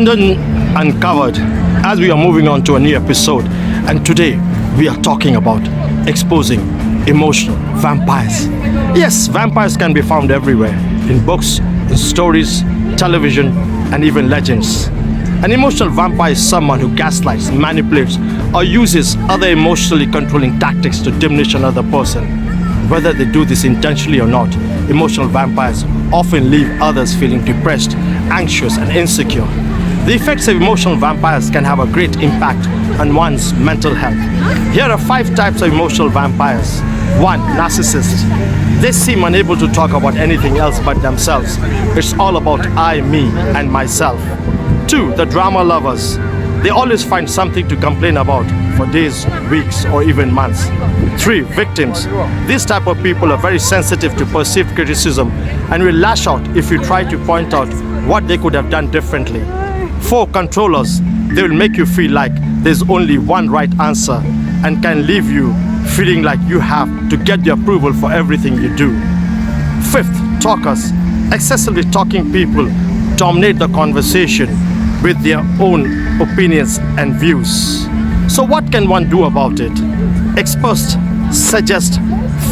London Uncovered, as we are moving on to a new episode, and today we are talking about exposing emotional vampires. Yes, vampires can be found everywhere, in books, in stories, television, and even legends. An emotional vampire is someone who gaslights, manipulates, or uses other emotionally controlling tactics to diminish another person. Whether they do this intentionally or not, emotional vampires often leave others feeling depressed, anxious, and insecure. The effects of emotional vampires can have a great impact on one's mental health. Here are 5 types of emotional vampires. 1. Narcissists. They seem unable to talk about anything else but themselves. It's all about I, me, and myself. 2. The drama lovers. They always find something to complain about for days, weeks, or even months. 3. Victims. These type of people are very sensitive to perceived criticism and will lash out if you try to point out what they could have done differently. 4. Controllers. They will make you feel like there's only one right answer and can leave you feeling like you have to get the approval for everything you do. 5th, talkers. Excessively talking people dominate the conversation with their own opinions and views. So what can one do about it? Experts suggest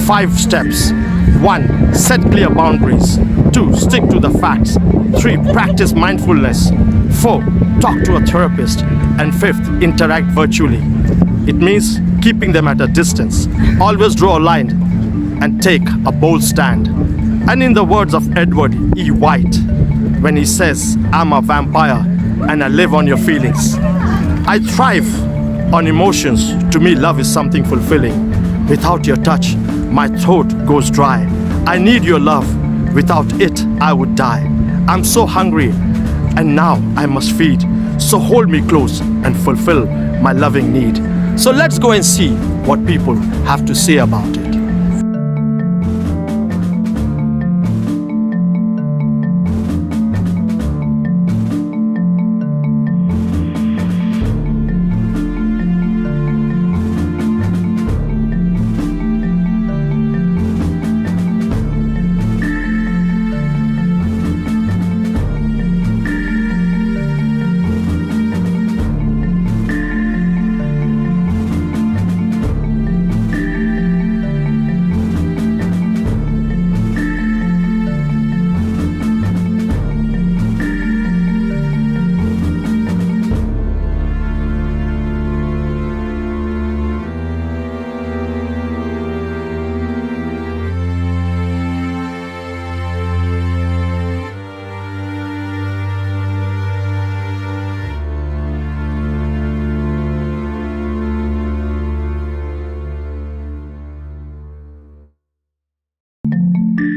5 steps. 1. Set clear boundaries. 2. Stick to the facts. 3. Practice mindfulness. 4. Talk to a therapist. And 5th, interact virtually. It means keeping them at a distance. Always draw a line and take a bold stand. And in the words of Edward E. White, when he says, "I'm a vampire and I live on your feelings. I thrive on emotions. To me, love is something fulfilling. Without your touch, my throat goes dry. I need your love. Without it, I would die. I'm so hungry, and now I must feed. So hold me close and fulfill my loving need." So let's go and see what people have to say about it.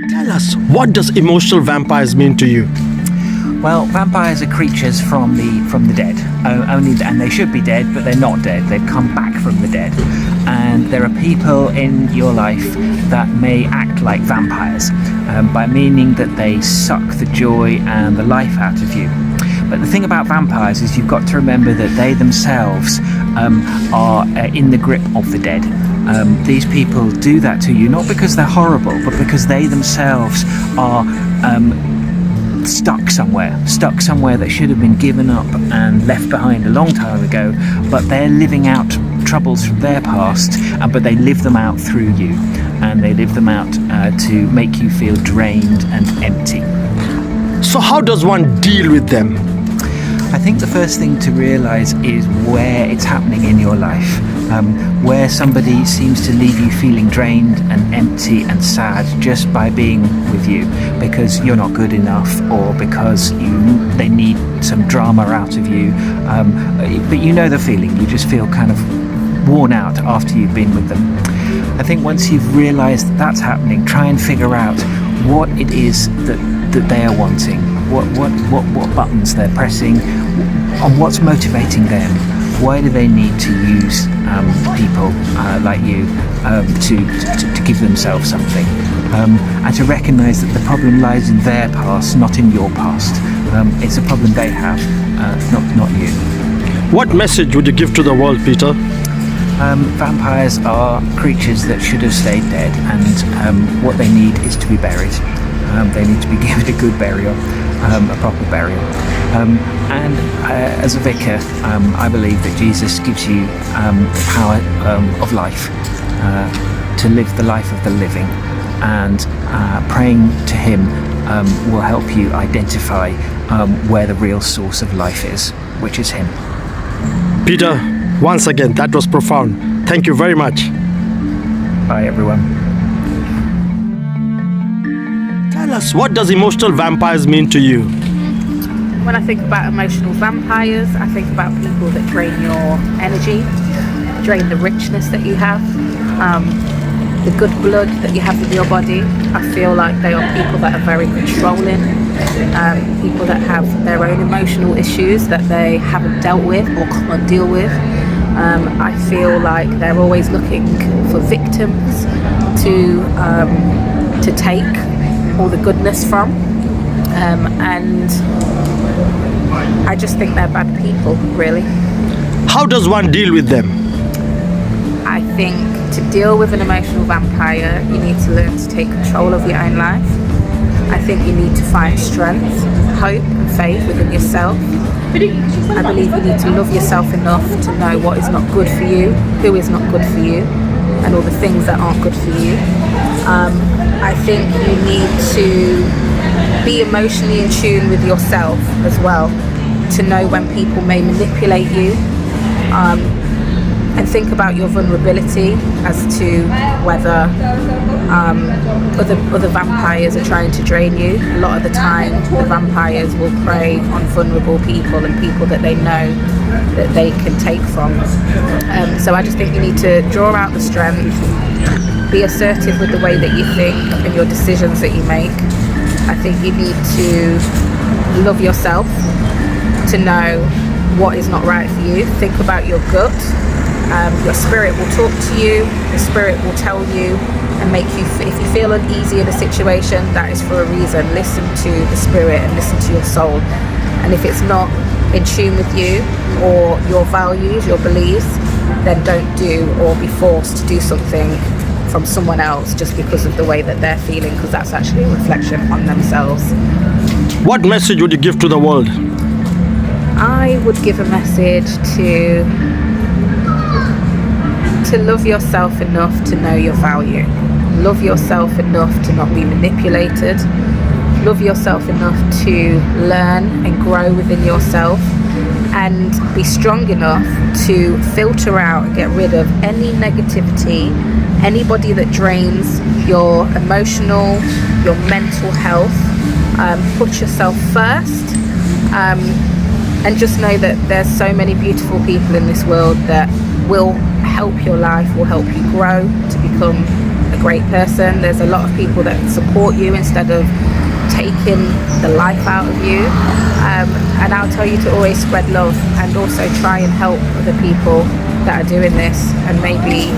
Tell us, what does emotional vampires mean to you? Well, vampires are creatures from the dead. And they should be dead, but they're not dead. They've come back from the dead. And there are people in your life that may act like vampires, by meaning that they suck the joy and the life out of you. But the thing about vampires is you've got to remember that they themselves are in the grip of the dead. These people do that to you not because they're horrible, but because they themselves are stuck somewhere that should have been given up and left behind a long time ago, but they're living out troubles from their past, but they live them out through you, and they live them out to make you feel drained and empty. So how does one deal with them? I think the first thing to realise is where it's happening in your life, where somebody seems to leave you feeling drained and empty and sad just by being with you because you're not good enough, or because they need some drama out of you, but you know the feeling, you just feel kind of worn out after you've been with them. I think once you've realised that's happening, try and figure out what it is that they are wanting, what buttons they're pressing, and what's motivating them. Why do they need to use people like you to give themselves something? And to recognise that the problem lies in their past, not in your past. It's a problem they have, not you. What message would you give to the world, Peter? Vampires are creatures that should have stayed dead, and what they need is to be buried. They need to be given a good burial, a proper burial. And as a vicar, I believe that Jesus gives you the power of life, to live the life of the living, and praying to him will help you identify where the real source of life is, which is him. Peter, once again, that was profound. Thank you very much. Bye, everyone. Tell us, what does emotional vampires mean to you? When I think about emotional vampires, I think about people that drain your energy, drain the richness that you have, the good blood that you have in your body. I feel like they are people that are very controlling, people that have their own emotional issues that they haven't dealt with or can't deal with. I feel like they're always looking for victims to take all the goodness from, and I just think they're bad people, really. How does one deal with them? I think to deal with an emotional vampire, you need to learn to take control of your own life. I think you need to find strength, hope and faith within yourself. I believe you need to love yourself enough to know what is not good for you, who is not good for you, and all the things that aren't good for you. I think you need to be emotionally in tune with yourself as well, to know when people may manipulate you, and think about your vulnerability as to whether other vampires are trying to drain you. A lot of the time the vampires will prey on vulnerable people and people that they know that they can take from. So I just think you need to draw out the strength, be assertive with the way that you think and your decisions that you make. I think you need to love yourself, to know what is not right for you. Think about your gut. Your spirit will talk to you, the spirit will tell you and make you, if you feel uneasy in a situation, that is for a reason. Listen to the spirit and listen to your soul. And if it's not in tune with you or your values, your beliefs, then don't do or be forced to do something from someone else just because of the way that they're feeling, because that's actually a reflection on themselves. What message would you give to the world? I would give a message to love yourself enough to know your value. Love yourself enough to not be manipulated. Love yourself enough to learn and grow within yourself, and be strong enough to filter out and get rid of any negativity, anybody that drains your emotional, your mental health. Put yourself first, and just know that there's so many beautiful people in this world that will help your life, will help you grow to become a great person. There's a lot of people that support you instead of taking the life out of you, and I'll tell you to always spread love and also try and help other people that are doing this, and maybe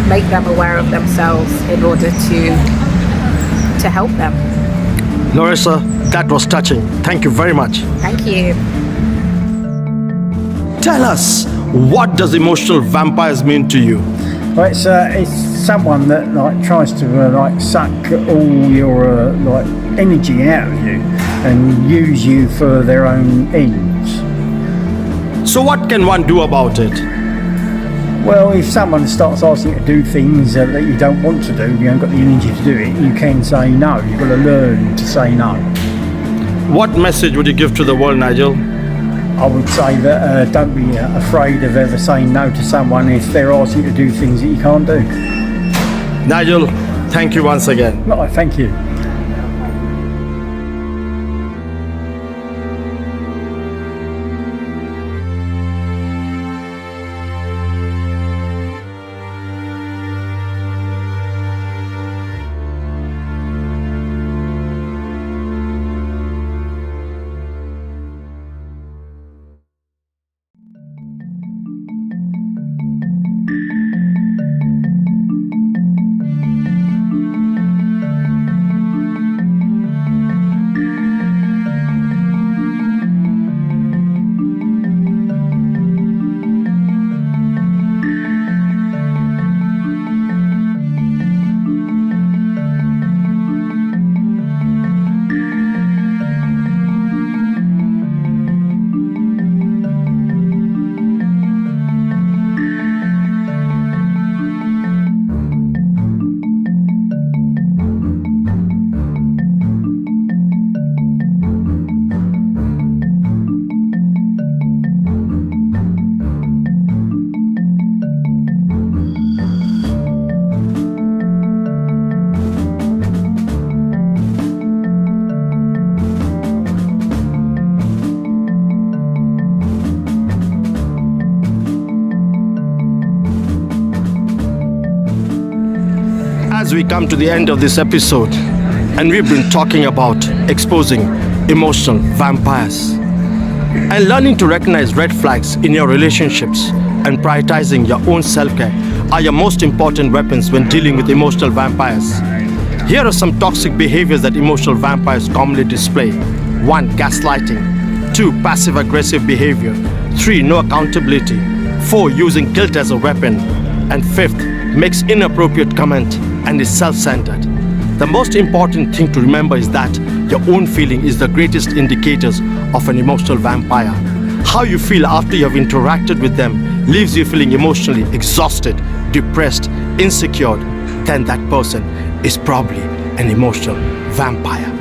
make them aware of themselves in order to help them. Larissa, that was touching. Thank you very much. Thank you. Tell us, what does emotional vampires mean to you? Well, it's someone that tries to suck all your energy out of you and use you for their own ends. So what can one do about it? Well, if someone starts asking you to do things that you don't want to do, you haven't got the energy to do it, you can say no. You've got to learn to say no. What message would you give to the world, Nigel? I would say that don't be afraid of ever saying no to someone if they're asking you to do things that you can't do. Nigel, thank you once again. No, thank you. as we come to the end of this episode, and we've been talking about exposing emotional vampires and learning to recognize red flags in your relationships and prioritizing your own self-care are your most important weapons when dealing with emotional vampires. Here are some toxic behaviors that emotional vampires commonly display. 1. Gaslighting. 2. Passive-aggressive behavior. 3. No accountability. 4. Using guilt as a weapon. And 5th, makes inappropriate comment and is self-centered. The most important thing to remember is that your own feeling is the greatest indicators of an emotional vampire. How you feel after you have interacted with them leaves you feeling emotionally exhausted, depressed, insecure, then that person is probably an emotional vampire.